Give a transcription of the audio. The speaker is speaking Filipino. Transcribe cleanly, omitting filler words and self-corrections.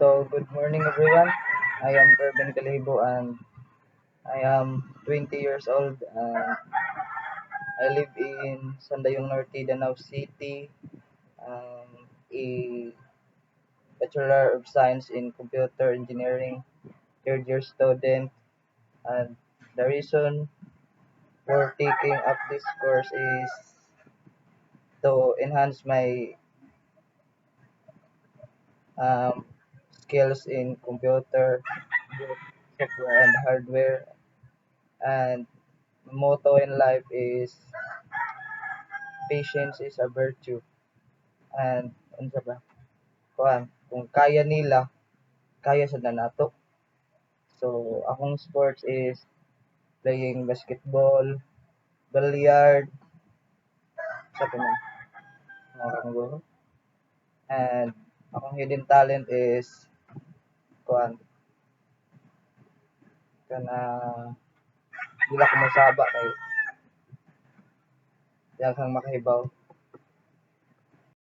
So, good morning everyone. I am Kervin Calibo and I am 20 years old and I live in Sandayong Norte, Danau City. A Bachelor of Science in Computer Engineering, third year student. And the reason for taking up this course is to enhance my um, skills in computer, both software and hardware. And motto in life is patience is a virtue. And unsa ba? Kung kaya nila, kaya sa nato. So akong sports is playing basketball, billiard, sa pa man, mga kangguro. And akong hidden talent is kuan kana dila ko masaba kay daghang makahibaw.